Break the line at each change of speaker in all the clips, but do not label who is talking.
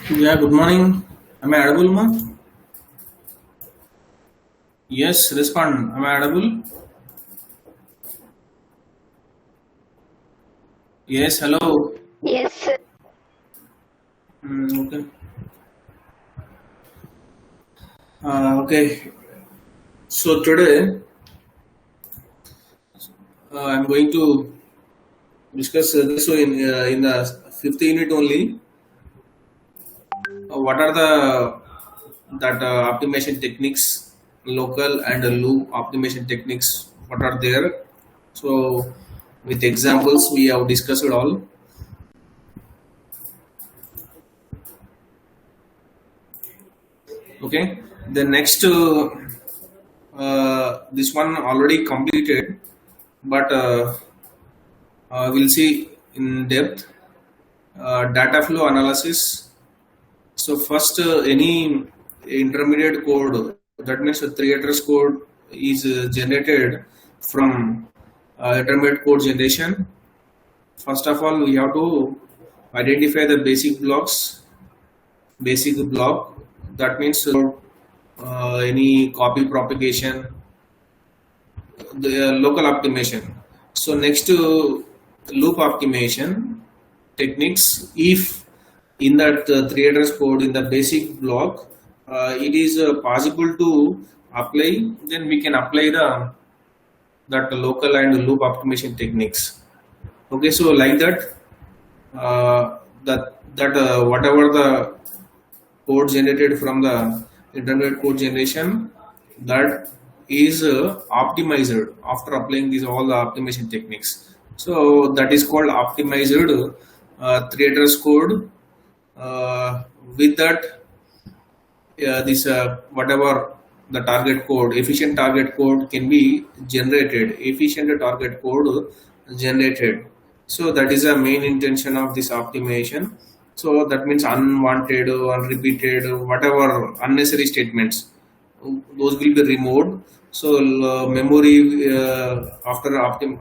Yeah, good morning. Am I audible, ma? Yes, respond. Am I audible? Yes, hello.
Yes,
Okay. Okay. So today I'm going to discuss this. So in the fifth unit only, what are the that optimization techniques, local and loop optimization techniques? What are there? So with examples we have discussed it all. Okay. The next this one already completed, but we'll see in depth data flow analysis. So first, any intermediate code, that means a 3 address code is generated from intermediate code generation. First of all, we have to identify the basic blocks. Basic block, that means any copy propagation, the local optimization. So next to loop optimization techniques, if in that 3 address code in the basic block it is possible to apply, then we can apply the that local and loop optimization techniques. Okay, so like that, whatever the code generated from the internet code generation, that is optimized after applying these all the optimization techniques. So that is called optimized 3 address code. With that, this whatever the target code, efficient target code can be generated, efficient target code generated. So that is the main intention of this optimization. So that means unwanted, unrepeated, whatever unnecessary statements, those will be removed. So memory after applying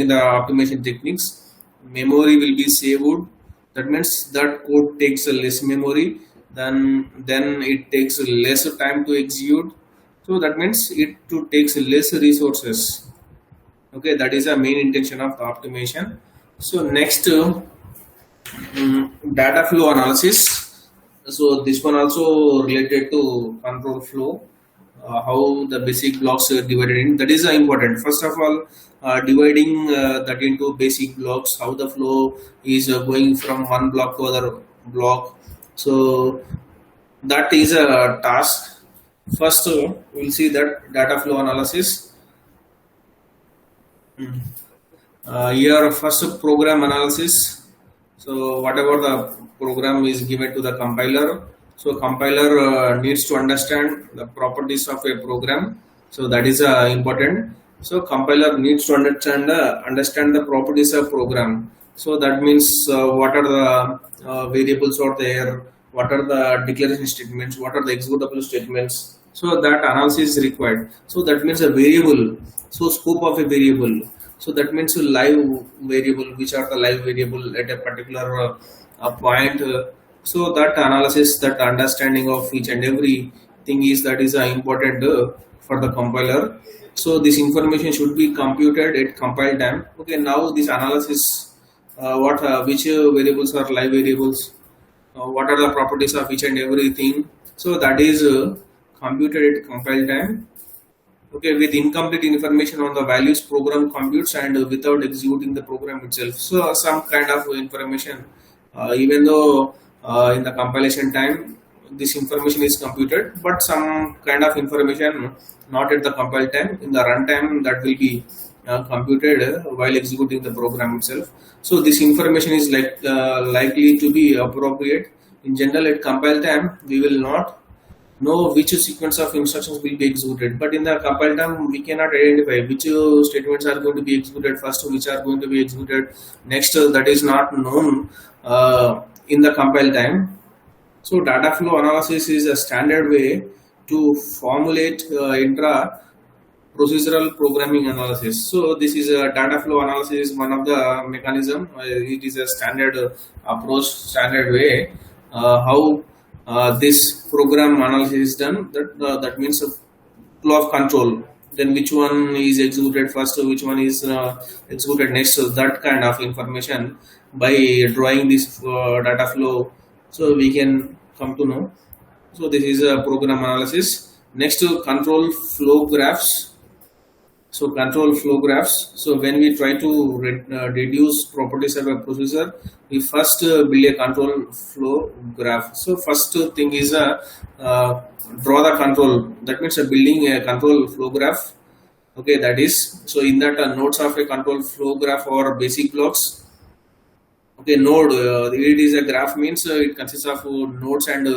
the optimization techniques, memory will be saved. That means that code takes a less memory, then it takes less time to execute. So that means it to takes less resources. Okay, that is the main intention of the optimization. So next, data flow analysis. So this one also related to control flow, how the basic blocks are divided in. That is important. First of all, dividing that into basic blocks, how the flow is going from one block to other block. So that is a task. First, we'll see that data flow analysis. Here, first program analysis. So whatever the program is given to the compiler, so compiler needs to understand the properties of a program. So that is important. So compiler needs to understand the properties of program. So that means what are the variables are there, what are the declaration statements, what are the executable statements. So that analysis is required. So that means a variable. So scope of a variable. So that means a live variable, which are the live variable at a particular point. So that analysis, that understanding of each and every thing is that is important for the compiler. So this information should be computed at compile time. Okay, now this analysis, what which variables are live variables, what are the properties of each and everything. So that is computed at compile time. Okay, with incomplete information on the values program computes and without executing the program itself. So some kind of information, even though in the compilation time this information is computed, but some kind of information not at the compile time, in the runtime that will be computed while executing the program itself. So this information is likely to be appropriate. In general, at compile time we will not know which sequence of instructions will be executed, but in the compile time we cannot identify which statements are going to be executed first, which are going to be executed next. That is not known in the compile time. So data flow analysis is a standard way to formulate intra procedural programming analysis. So this is a data flow analysis is one of the mechanism. It is a standard approach, standard way how this program analysis is done. That means a flow of control. Then which one is executed first, which one is executed next. So that kind of information by drawing this data flow, so we can come to know. So this is a program analysis. Next to control flow graphs. So control flow graphs. So when we try to reduce properties of a processor, we first build a control flow graph. So first thing is draw the control. That means building a control flow graph. Okay, that is, so in that nodes of a control flow graph or basic blocks. Okay, node, it is a graph means it consists of nodes and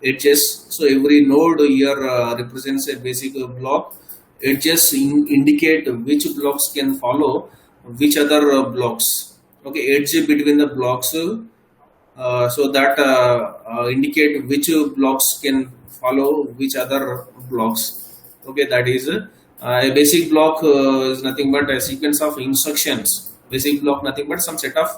edges. So every node here represents a basic block. Edges indicate which blocks can follow which other blocks. Okay, edge between the blocks, so that indicate which blocks can follow which other blocks. Okay, that is a basic block is nothing but a sequence of instructions. Basic block nothing but some set of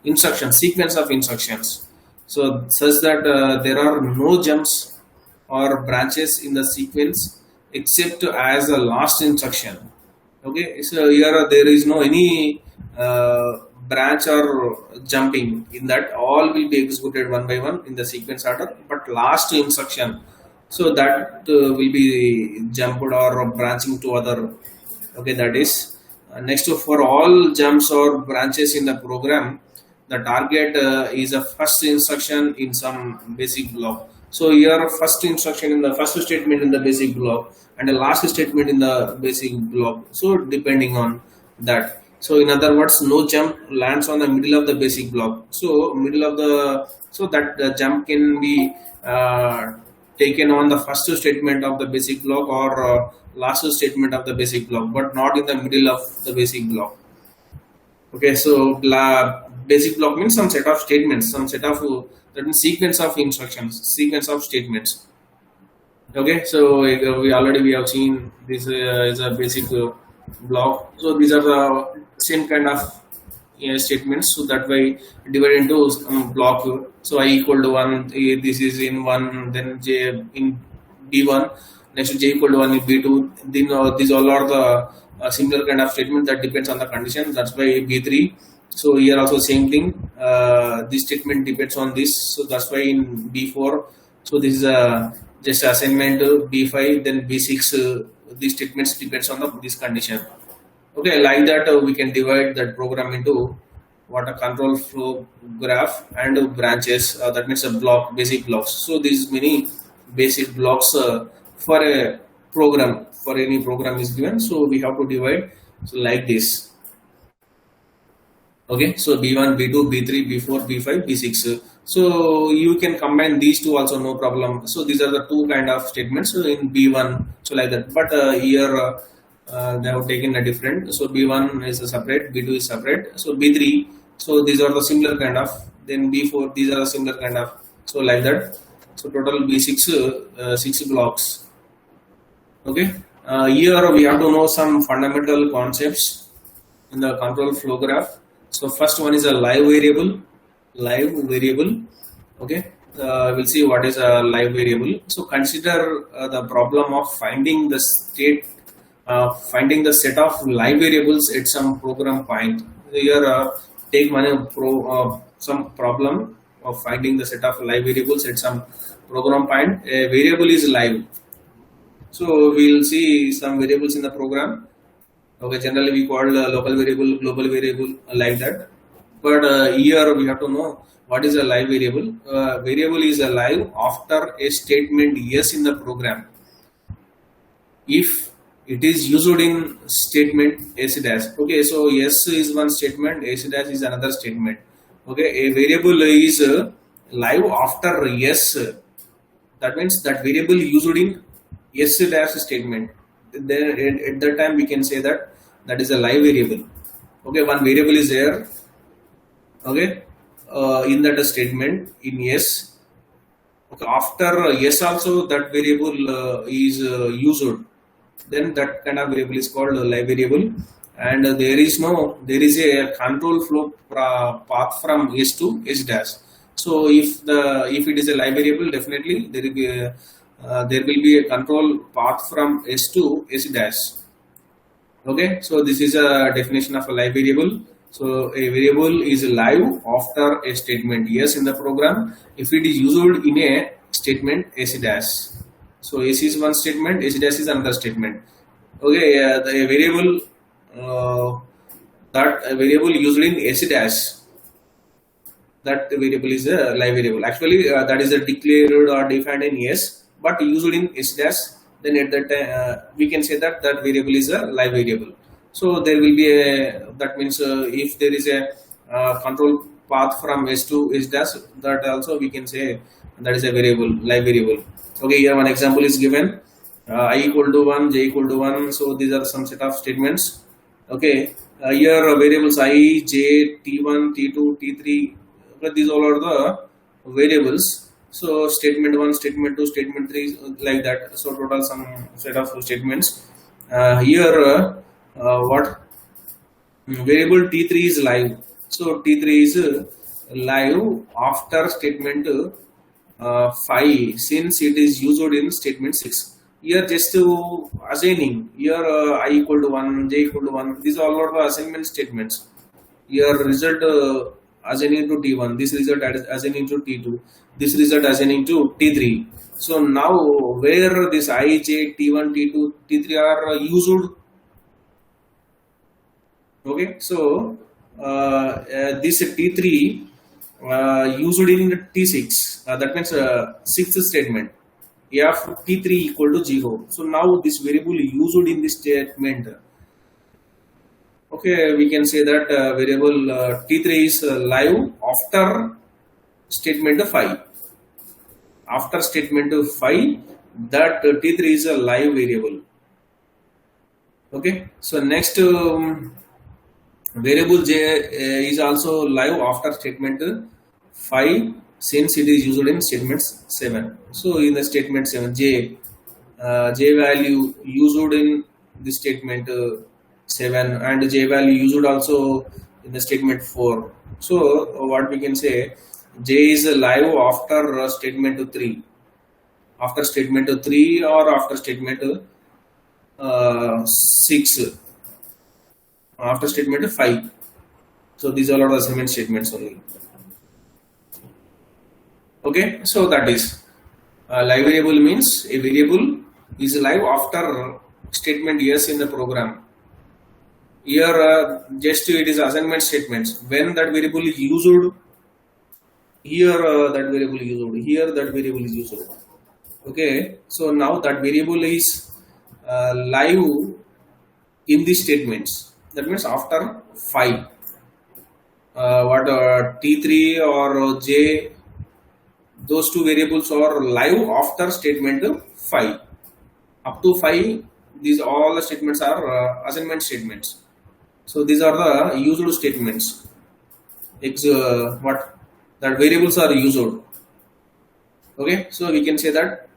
instructions, sequence of instructions. So such that there are no jumps or branches in the sequence except as a last instruction. Okay, so here there is no any branch or jumping in that. All will be executed one by one in the sequence order, but last instruction, so that will be jumped or branching to other. Okay, that is next to for all jumps or branches in the program, the target is a first instruction in some basic block. So here first instruction in the first statement in the basic block and the last statement in the basic block. So depending on that. So in other words, no jump lands on the middle of the basic block. So middle of the, so that the jump can be taken on the first statement of the basic block or last statement of the basic block, but not in the middle of the basic block. Okay, so basic block means some set of statements, some set of that means sequence of instructions, sequence of statements. Okay, so we have seen this is a basic block. So these are the same kind of statements. So that way divided into block. So I equal to 1, this is in 1, then j in b1, next j equal to 1 in b2. Then these all are the similar kind of statement that depends on the condition. That's why b3. So here also same thing. This statement depends on this. So that's why in b4. So this is a just assignment b5, then b6. These statements depends on this condition. Okay, like that we can divide that program into what a control flow graph and branches. That means a block, basic blocks. So these many basic blocks for a program, for any program is given. So we have to divide like this. Okay, so b1, b2, b3, b4, b5, b6. So you can combine these two also, no problem. So these are the two kind of statements in b1. So like that. But here they have taken a different. So b1 is a separate, b2 is separate. So b3. So these are the similar kind of. Then b4. These are the similar kind of. So like that. So total b6 6 blocks. Okay. Here we have to know some fundamental concepts in the control flow graph. So first one is a live variable. Okay, we'll see what is a live variable. So consider the problem of finding the state, finding the set of live variables at some program point. Here take some problem of finding the set of live variables at some program point. A variable is live. So we'll see some variables in the program. Okay, generally we call local variable, global variable, like that. But here we have to know what is a live variable. Variable is alive after a statement yes in the program. If it is used in statement s dash. Okay, so yes is one statement, s dash is another statement. Okay, a variable is live after yes. That means that variable used in yes dash statement. Then at that time we can say that is a live variable. Okay, one variable is there. Okay, in that statement in yes. Okay, after yes also that variable is used. Then that kind of variable is called a live variable. And there is a control flow path from S to S dash. So if it is a live variable, definitely there will be a control path from S to S dash. Okay, so this is a definition of a live variable. So a variable is live after a statement yes in the program if it is used in a statement S dash. So S is one statement, S dash is another statement. Okay, the variable that a variable used in S dash, that variable is a live variable. Actually, that is a declared or defined in yes, but used in S dash. Then at that time, we can say that that variable is a live variable. So there will be a, that means if there is a control path from S to S dash, that also we can say that is a variable, live variable. Okay, here one example is given. I equal to 1, j equal to 1. So these are some set of statements. Okay, here variables I, j, t1, t2, t3. But these all are the variables. So statement 1, statement 2, statement 3, like that. So total some set of statements. Here what variable t3 is live. So t3 is live after statement 5 since it is used in statement 6. Here just to assigning, here I equal to 1, j equal to 1. These all are the assignment statements. Here result assigning to t1, this result assigning to t2, this result assigning to t3. So now where this I, j, t1, t2, t3 are used. Okay, so this t3 used in t6, that means sixth statement f t3 equal to 0. So now this variable used in this statement. Okay, we can say that variable t3 is live after statement 5. After statement 5, that t3 is a live variable. Okay, so next variable j is also live after statement 5 since it is used in statement 7. So in the statement 7, j value used in the statement 7 and j value used also in the statement 4. So what we can say, j is live after statement 3, after statement 3 or after statement 6, after statement 5. So these are all the assignment statements only. Okay, so that is live variable means a variable is live after statement yes in the program. Here just it is assignment statements. When that variable is used, here that variable is used, here that variable is used. Okay, so now that variable is live in the statements. That means after 5. What t3 or j, those two variables are live after statement 5. Up to 5, these all the statements are assignment statements. So these are the used statements. What that variables are used. Okay, so we can say that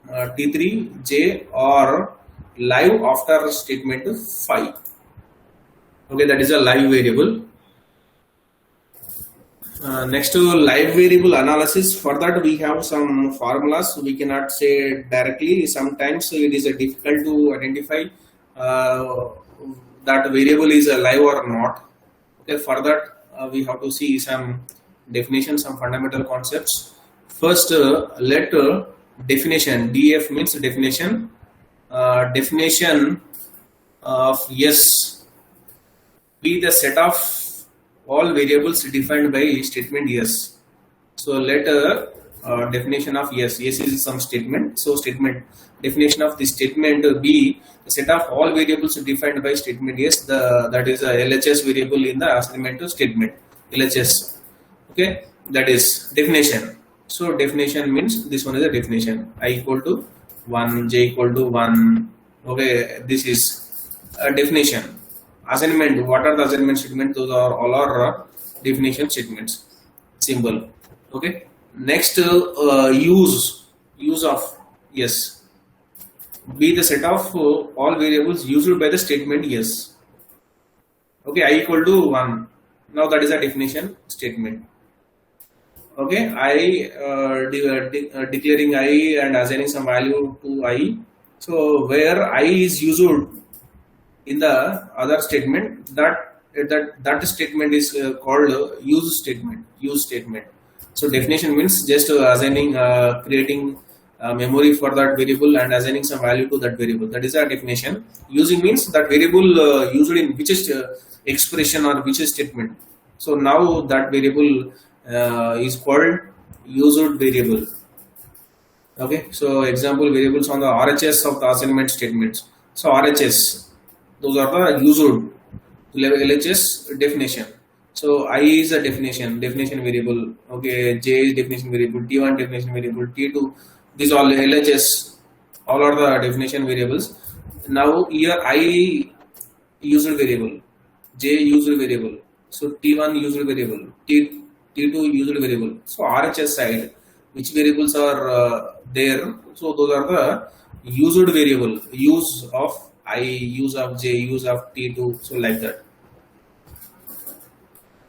t3, j are live after statement 5. Okay, that is a live variable. Next to live variable analysis, for that we have some formulas. We cannot say directly. Sometimes it is difficult to identify that variable is live or not. Okay, for that we have to see some definitions, some fundamental concepts. First, let definition. Def means definition. Definition of yes be the set of all variables defined by statement yes. So let definition of yes. Yes is some statement. So statement definition of the statement be the set of all variables defined by statement yes. That is a LHS variable in the assignment statement. LHS. Okay, that is definition. So definition means this one is a definition. I equal to 1, j equal to 1. Okay, this is a definition. Assignment, what are the assignment statements? Those are all are definition statements. Symbol. Okay. Next, use of yes. Be the set of all variables used by the statement yes. Okay, I equal to 1. Now that is a definition statement. Okay, I declaring I and assigning some value to I. So where I is used in the other statement, that statement is called use statement. So definition means just assigning creating memory for that variable and assigning some value to that variable. That is a definition. Using means that variable used in which is expression or which is statement. So now that variable is called used variable. Okay, so example variables on the RHS of the assignment statements. So RHS, those are the used LHS definition. So I is a definition variable. Okay, J is definition variable, T1 definition variable, T2. These all LHS, all are the definition variables. Now here I used variable, J used variable. So T1 used variable, T2 used variable. So RHS side, which variables are there? So those are the used variable, use of I, use of J, use of T2. So like that.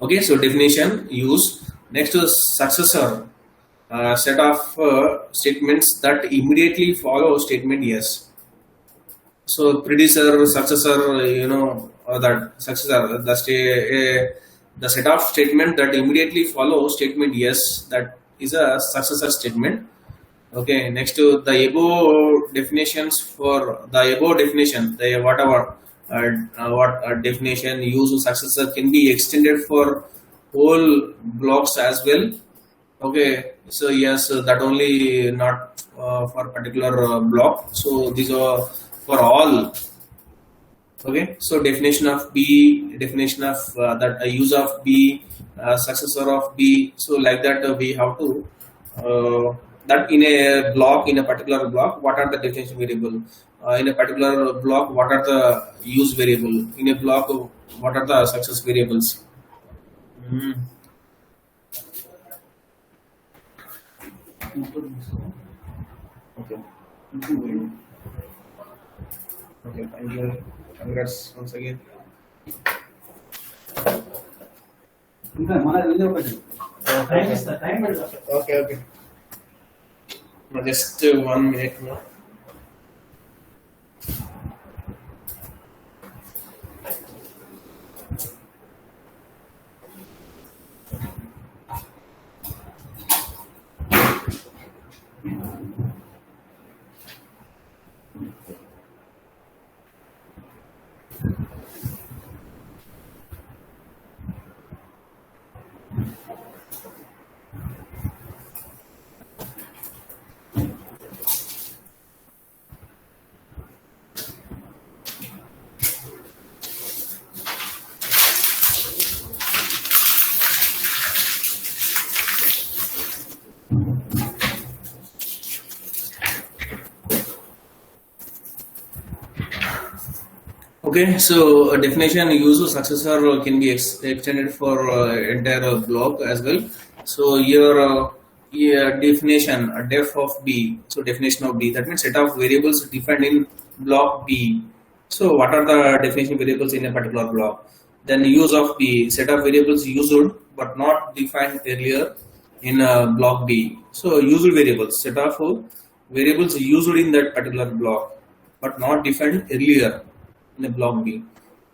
Okay, so definition, use. Next is successor, set of statements that immediately follow statement yes. So predecessor, successor, that successor, the set of statement that immediately follow statement yes, that is a successor statement. Okay, next to the above definitions, for the above definition, the whatever definition use of successor can be extended for whole blocks as well. Okay, so yes, that only not for particular block. So these are for all. Okay, so definition of B, definition of that use of B, successor of B. So like that we have to that in a block, in a particular block, what are the definition variable? In a particular block, what are the use variable? In a block, what are the success variables? Okay. Okay, thank you. Congrats once again. Okay. Just 1 minute more. Okay, so a definition use of successor can be extended for entire block as well. So your definition, a def of B. So definition of B, that means set of variables defined in block B. So what are the definition variables in a particular block? Then use of B, set of variables used but not defined earlier in block B. So used variables, set of variables used in that particular block but not defined earlier in a block B.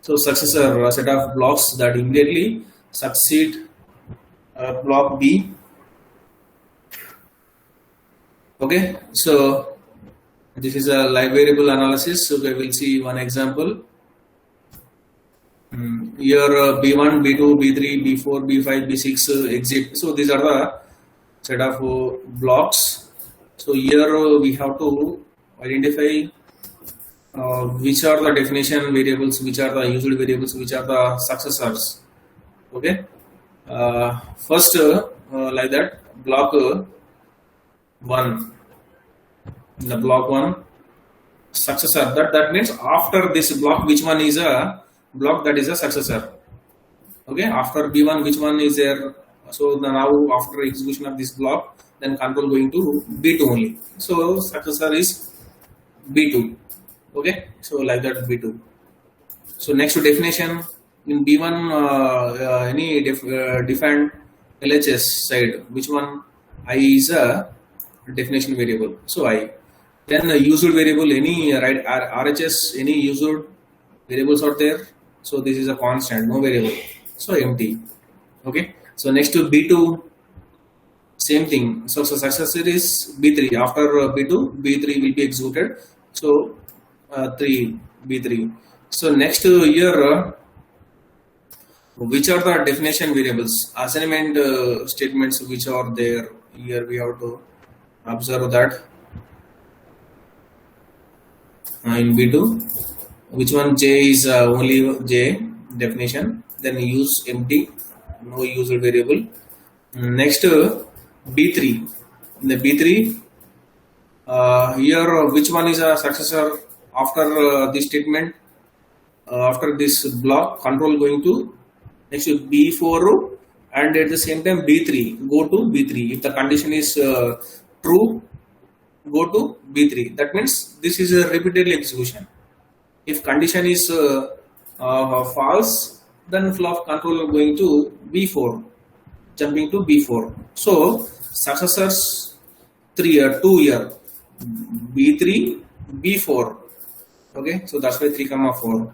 So successor, a set of blocks that immediately succeed block B. Okay, so this is a live variable analysis. So we will see one example. Here B1, B2, B3, B4, B5, B6 exit. So these are the set of blocks. So here we have to identify which are the definition variables, which are the used variables, which are the successors. Okay, first like that block 1, the block 1 successor, that means after this block which one is a block that is a successor. Okay, after B1 which one is there? So now after execution of this block, then control going to B2 only. So successor is B2. Okay, so like that B2. So next to definition in B1 any defined LHS side, which one? I is a definition variable. So I. Then used variable, any right RHS, any used variables are there. So this is a constant, no variable. So empty. Okay. So next to B2, same thing. So successor is B3. After B2, B3 will be executed. So 3 B3. So next here, which are the definition variables? Assignment statements which are there. Here we have to observe that. In B2, which one? J is only J definition. Then use empty, no used variable. Next B3. In the B3, here which one is a successor after this statement? After this block, control going to next to B4 and at the same time B3. Go to B3. If the condition is true, go to B3. That means this is a repeated execution. If condition is false, then flow of control going to B4, jumping to B4. So successors 3 or 2 here, B3, B4. Okay, so that's why 3, 4.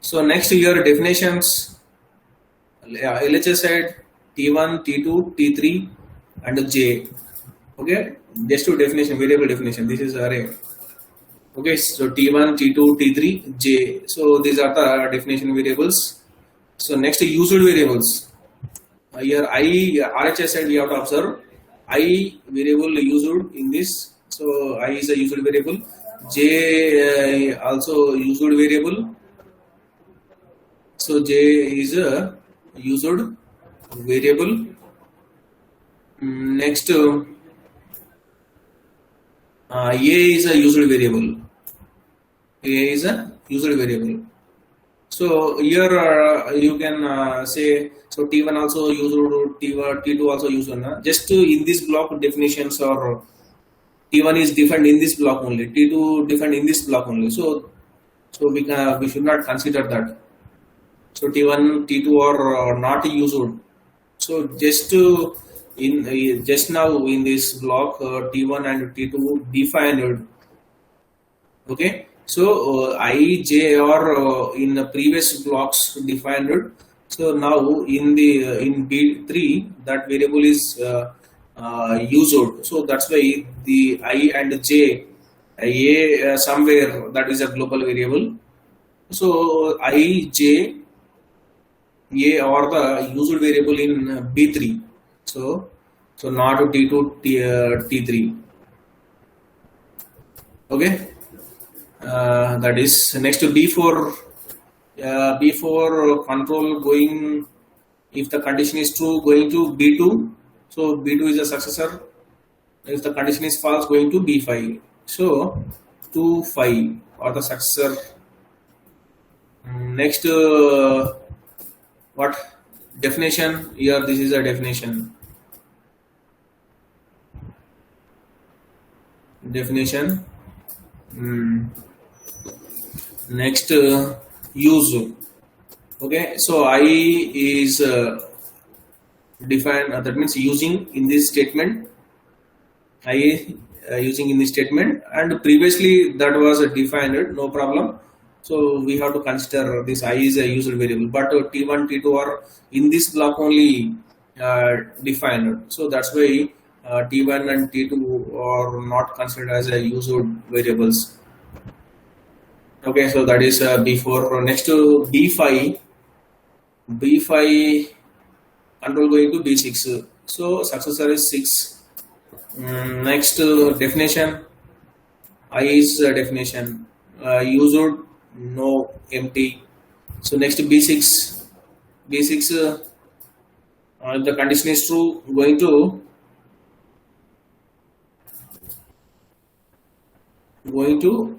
So next here definitions, LHS side T1, T2, T3 and J. Okay, just to definition, variable definition. This is array. Okay, so T1, T2, T3, J. So these are the definition variables. So next used variables. Here I RHS side we have to observe I variable used in this. So I is a used variable. J also used variable. So J is a used variable. Next A is a used variable. A is a used variable. So here you can say, so T1 also used, T2 also used. Just in this block definitions, or T1 is defined in this block only, T2 defined in this block only. So we should not consider that. So T1, T2 are not used. So just now in this block T1 and T2 defined. Okay, so I, J are in the previous blocks defined. So now in B3 that variable is used. So that's why the I and J, A somewhere that is a global variable. So I, J, A are the used variable in B3. So not T2, T3. Okay, that is next to B4. B4 control going, if the condition is true, going to B2. So B2 is a successor. If the condition is false, going to B5. So 2, 5 are the successor. Next what definition? Here this is a definition. Next use. Okay, so I is defined, that means using in this statement. I using in this statement, and previously that was defined, no problem. So we have to consider this I is a used variable, but T1, T2 are in this block only defined. So that's why T1 and T2 are not considered as a used variables. Okay, so that is B4. Next to B5. B5 control going to B6. So successor is 6. Next definition. I is definition. Used, no, empty. So next to B6. B6 if the condition is true, going to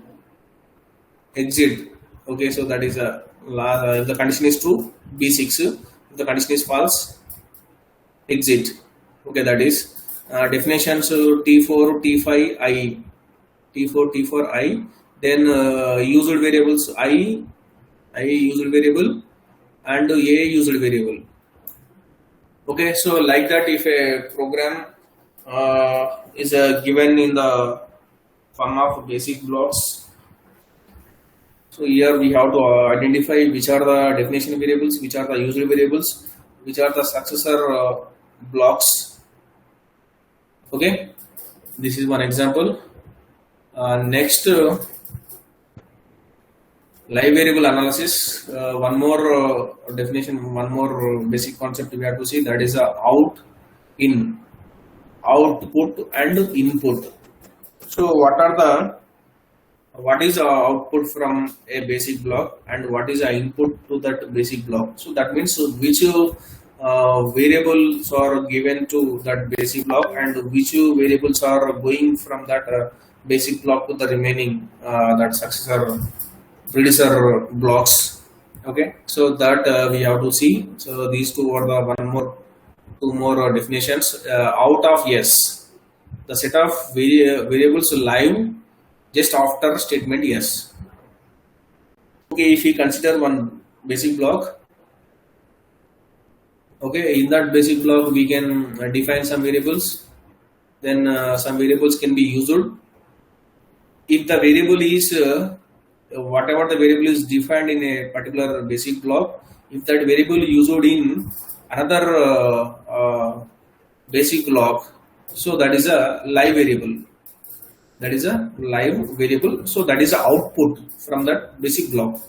exit. Okay, so that is a if the condition is true, B6. If the condition is false, exit. Okay, that is definitions. T4, T5, I. T4, T4, I. Then used variables I used variable and A used variable. Okay, so like that, if a program is given in the form of basic blocks, so here we have to identify which are the definition variables, which are the user variables, which are the successor blocks. Okay, this is one example. Next, live variable analysis. One more definition, one more basic concept we have to see, that is out, in, output and input. So what is output from a basic block and what is input to that basic block? So that means which variables are given to that basic block and which variables are going from that basic block to the remaining that successor predecessor blocks. Okay, so that we have to see. So these two are the two more definitions. Out of yes, the set of variables live just after statement yes. Okay, if we consider one basic block, okay, in that basic block we can define some variables, then some variables can be used. If the variable is whatever the variable is defined in a particular basic block, if that variable used in another basic block, so that is a live variable. That is a live variable. So that is the output from that basic block.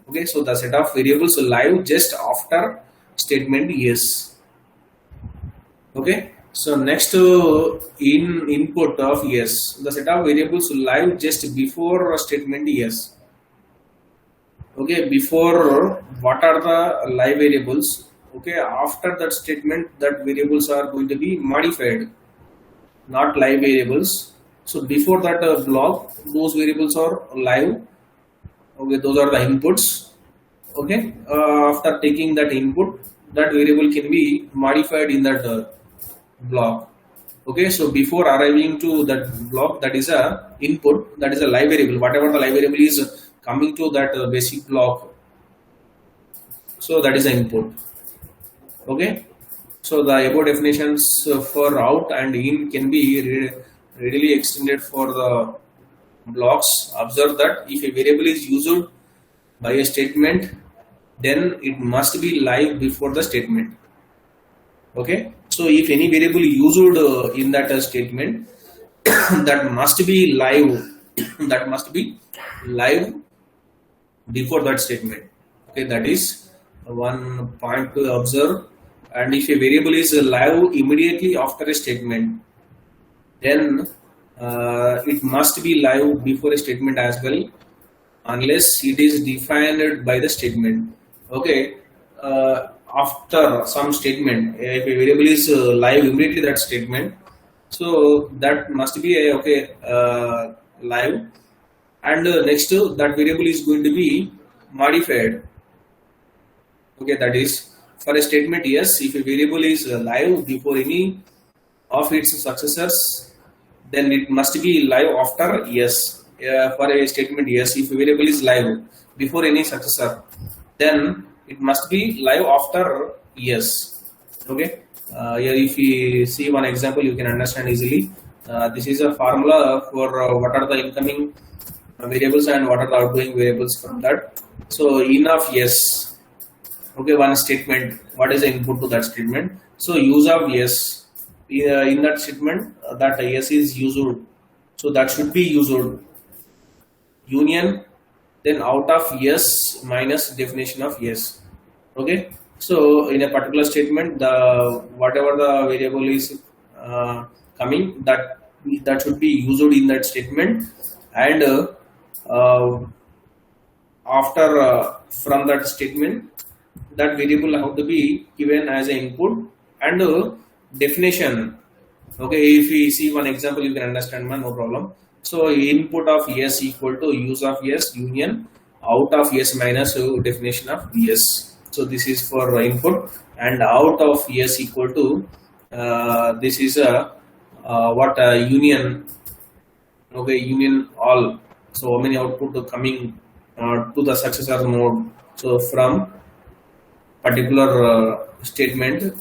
Okay, so the set of variables live just after statement yes. Okay, so next in input of yes, the set of variables live just before statement yes. Okay, before what are the live variables? Okay, after that statement, that variables are going to be modified, not live variables. So before that block, those variables are live. Okay, those are the inputs. Okay, after taking that input, that variable can be modified in that block. Okay, so before arriving to that block, that is a input, that is a live variable. Whatever the live variable is coming to that basic block, so that is the input. Okay, so the above definitions for out and in can be readily extended for the blocks. Observe that if a variable is used by a statement, then it must be live before the statement. Okay, so if any variable used in that statement, that must be live. That must be live before that statement. Okay, that is one point to observe. And if a variable is live immediately after a statement, then it must be live before a statement as well, unless it is defined by the statement. Okay, after some statement, if a variable is live immediately that statement, so that must be a live, and next that variable is going to be modified. Okay, that is for a statement yes, if a variable is live before any of its successors, then it must be live after yes. For a statement yes, if a variable is live before any successor, then it must be live after yes. Okay, here if we see one example, you can understand easily. This is a formula for what are the incoming variables and what are the outgoing variables from that. So in of yes. Okay, one statement, what is the input to that statement? So use of yes, in that statement that yes is used, so that should be used. Union, then out of yes minus definition of yes. Okay, so in a particular statement, the whatever the variable is coming, that should be used in that statement, and after from that statement, that variable have to be given as an input and definition. Okay, if we see one example, you can understand, man, no problem. So input of yes equal to use of yes union out of yes minus definition of yes. So this is for input, and out of yes equal to this is a union. Okay, union all. So how many output coming to the successor node? So from particular statement,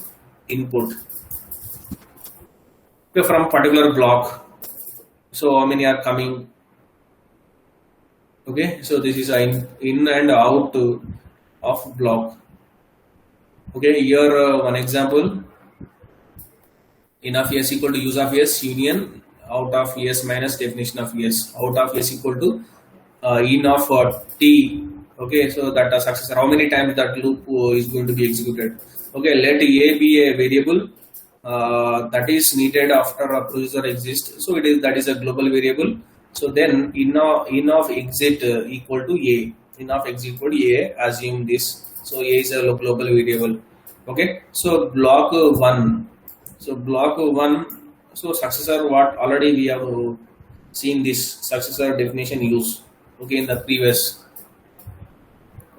input, okay, from particular block. So how many are coming? Okay, so this is in and out of block. Okay, here one example: in of S equal to use of S union out of S minus definition of S out of S equal to in of T. Okay, so that successor, how many times that loop is going to be executed. Okay, let A be a variable that is needed after a procedure exists. So it is, that is a global variable. So then in of exit equal to A, in of exit equal to A, assume this. So A is a global variable. Okay, so block 1. So block 1. So successor, what already we have seen this successor definition use. Okay, in the previous.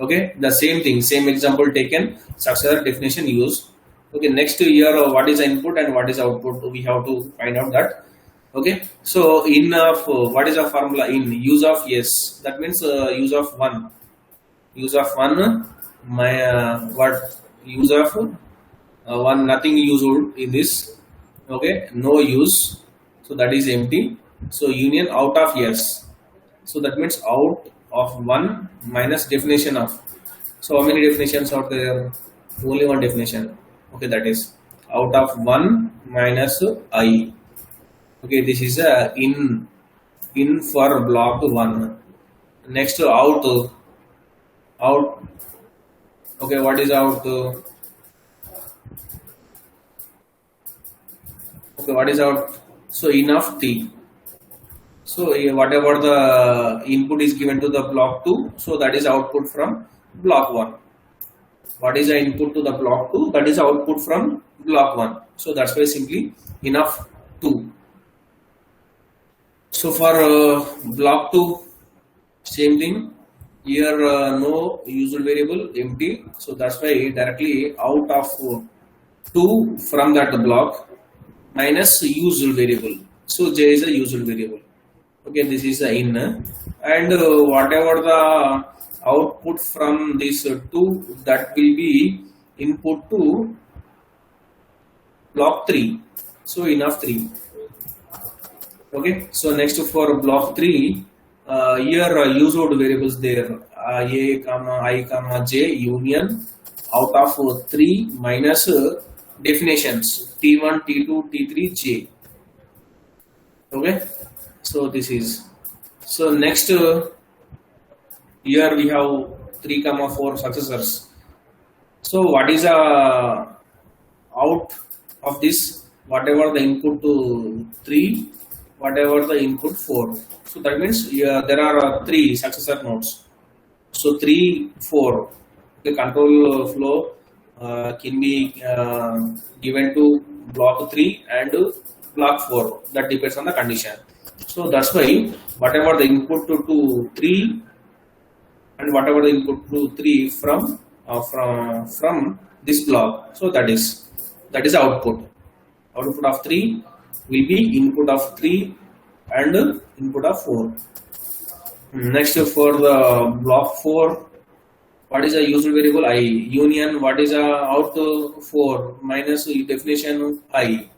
Okay, the same thing, same example taken, successor definition use. Okay, next here what is input and what is output, we have to find out that. Okay, so in of what is the formula in use of S, that means use of 1, my what use of 1, nothing used in this. Okay, no use, so that is empty. So union out of S, so that means out of 1 minus definition of. So how many definitions are there? Only one definition. Okay, that is out of 1 minus I. Okay, this is a in for block 1. Next out. Okay, what is out? Okay, what is out? So in of T. So whatever the input is given to the block 2, so that is output from block 1. What is the input to the block 2? That is output from block 1. So that's why simply enough 2. So for block 2, same thing. Here no usual variable, empty. So that's why directly out of 2 from that block minus usual variable. So J is a usual variable. Okay, this is the in, and whatever the output from this 2, that will be input to block 3. So enough 3. Okay, so next for block 3, here used variables there, A comma I comma J union out of 3 minus definitions T1 T2 T3 J. Okay, so this is, so next here we have 3 comma 4 successors. So what is out of this? Whatever the input to 3, whatever the input 4. So that means there are 3 successor nodes. So 3, 4. The control flow can be given to block 3 and block 4. That depends on the condition. So that's why whatever the input to 3 and whatever the input to 3 from this block, so that is output. Output of 3 will be input of 3 and input of 4. Next for the block 4, what is the usual variable I union, what is out 4 minus definition I.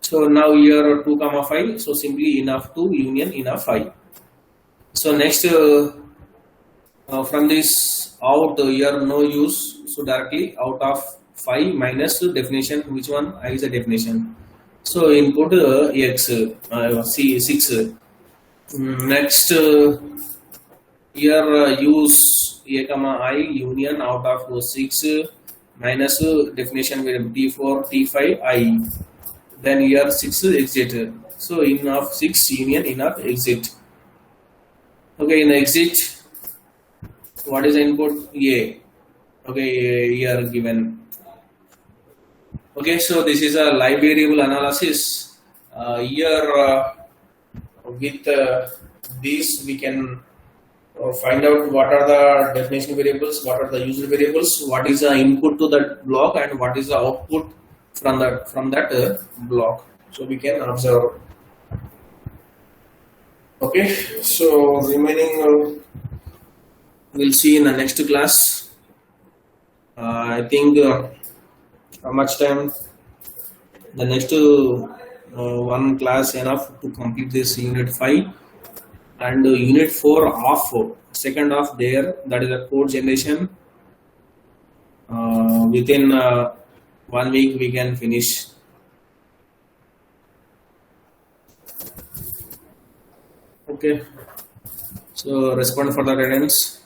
So now here 2 comma 5, so simply enough 2 union enough 5. So next from this out here no use, so directly out of 5 minus definition, which one? I is a definition. So input X, C6. Next here use A comma I union out of 6 minus definition variable T4 T5 I. Then here 6 exit. So in of 6 union in of exit. Okay, in exit, what is the input? A. Okay, here given. Okay, so this is a live variable analysis. Here with this we can find out what are the definition variables, what are the user variables, what is the input to that block, and what is the output from that block. So we can observe. Okay, so remaining we'll see in the next class. I think How much time? The next one class enough to complete this unit 5, and unit 4 off, second half there, that is a code generation. Within 1 week we can finish. Okay, so respond for the attendance.